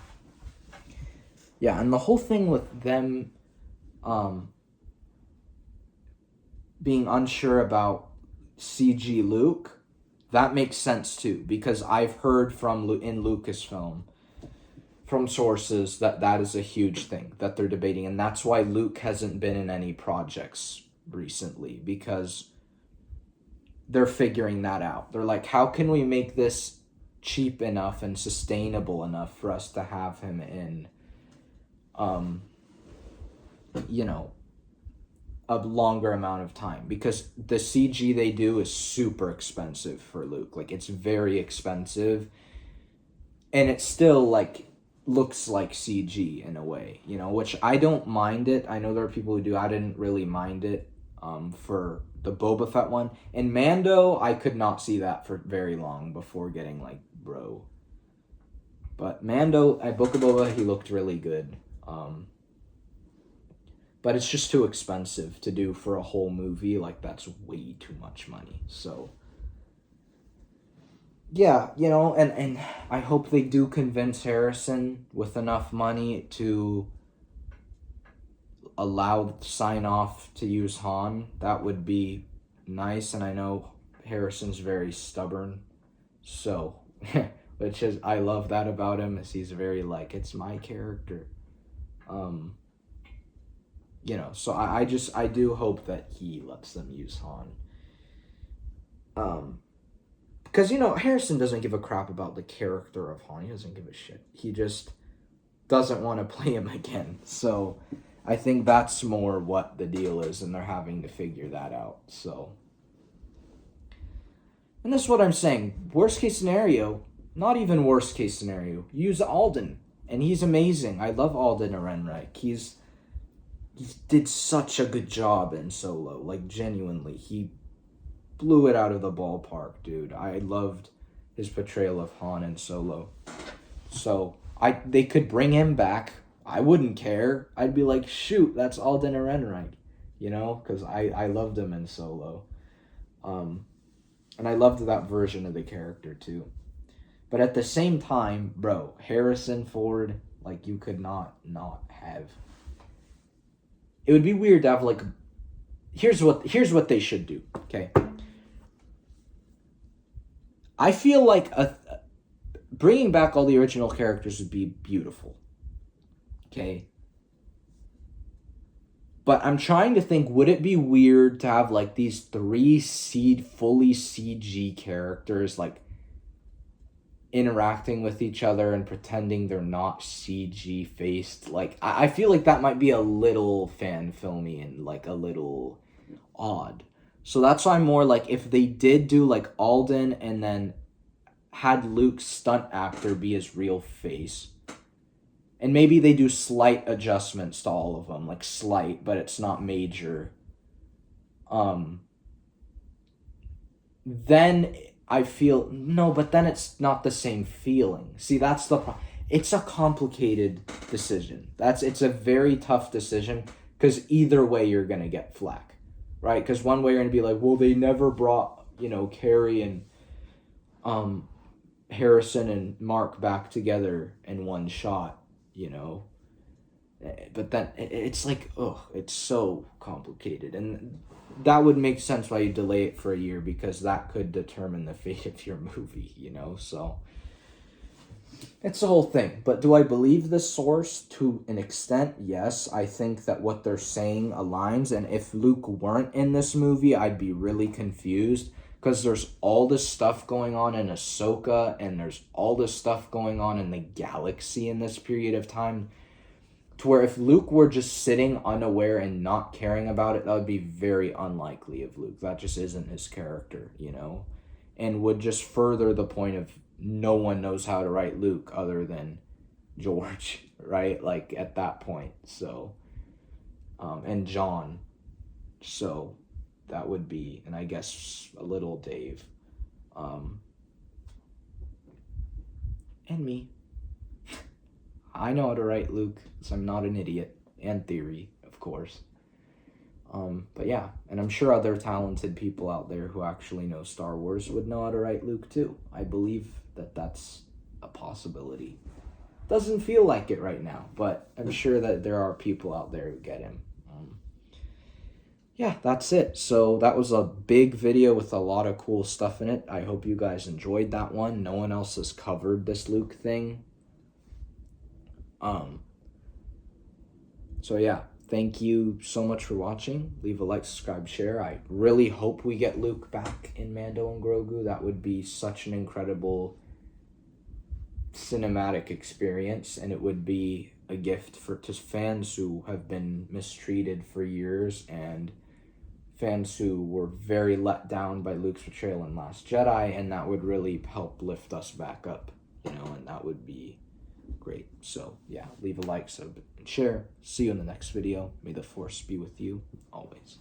yeah, and the whole thing with them being unsure about CG Luke, that makes sense too, because I've heard in Lucasfilm from sources that is a huge thing that they're debating, and that's why Luke hasn't been in any projects recently, because they're figuring that out. They're like, how can we make this cheap enough and sustainable enough for us to have him in, you know, a longer amount of time, because the CG they do is super expensive for Luke. Like, it's very expensive, and it still like looks like CG in a way, you know, which I don't mind it. I know there are people who do. I didn't really mind it for the Boba Fett one. And Mando, I could not see that for very long before getting like, bro. But Mando at Book of Boba, he looked really good. But it's just too expensive to do for a whole movie. Like, that's way too much money. So yeah, you know, and I hope they do convince Harrison with enough money to sign off to use Han. That would be nice, and I know Harrison's very stubborn, so which is, I love that about him, is he's very like, it's my character, you know, so I do hope that he lets them use Han, because, you know, Harrison doesn't give a crap about the character of Han. He doesn't give a shit. He just doesn't want to play him again. So I think that's more what the deal is, and they're having to figure that out. So, and that's what I'm saying. Worst case scenario, not even worst case scenario, use Alden, and he's amazing. I love Alden Ehrenreich. He did such a good job in Solo. Like, genuinely, he blew it out of the ballpark, dude. I loved his portrayal of Han in Solo. So they could bring him back. I wouldn't care. I'd be like, shoot, that's Alden Ehrenreich, you know, because I loved him in Solo. And I loved that version of the character too. But at the same time, bro, Harrison Ford, like, you could not have. It would be weird to have, like, here's what they should do, okay? I feel like bringing back all the original characters would be beautiful, okay? But I'm trying to think, would it be weird to have, like, these three fully CG characters, like, interacting with each other and pretending they're not CG faced? Like, I feel like that might be a little fan filmy and, like, a little odd. So that's why I'm more like, if they did do like Alden and then had Luke's stunt actor be his real face, and maybe they do slight adjustments to all of them, like slight, but it's not major, then I feel, no, but then it's not the same feeling. See, that's the problem. It's a complicated decision. It's a very tough decision, because either way you're going to get flack. Right, because one way you're going to be like, well, they never brought, you know, Carrie and Harrison and Mark back together in one shot, you know. But then it's like, it's so complicated. And that would make sense why you delay it for a year, because that could determine the fate of your movie, you know. So It's the whole thing. But do I believe this source to an extent? Yes. I think that what they're saying aligns. And if Luke weren't in this movie, I'd be really confused. Because there's all this stuff going on in Ahsoka, and there's all this stuff going on in the galaxy in this period of time. To where if Luke were just sitting unaware and not caring about it, that would be very unlikely of Luke. That just isn't his character, you know? And would just further the point of no one knows how to write Luke other than George, right? Like at that point. So, and John. So that would be, and I guess a little Dave. And me. I know how to write Luke, so I'm not an idiot. And theory, of course. But yeah, and I'm sure other talented people out there who actually know Star Wars would know how to write Luke too. I believe that that's a possibility. Doesn't feel like it right now, but I'm sure that there are people out there who get him. Yeah, that's it. So that was a big video with a lot of cool stuff in it. I hope you guys enjoyed that one. No one else has covered this Luke thing. So yeah, thank you so much for watching. Leave a like, subscribe, share. I really hope we get Luke back in Mando and Grogu. That would be such an incredible cinematic experience, and it would be a gift to fans who have been mistreated for years, and fans who were very let down by Luke's portrayal in Last Jedi, and that would really help lift us back up, you know, and that would be great. So yeah, leave a like, sub, and share. See you in the next video. May the Force be with you always.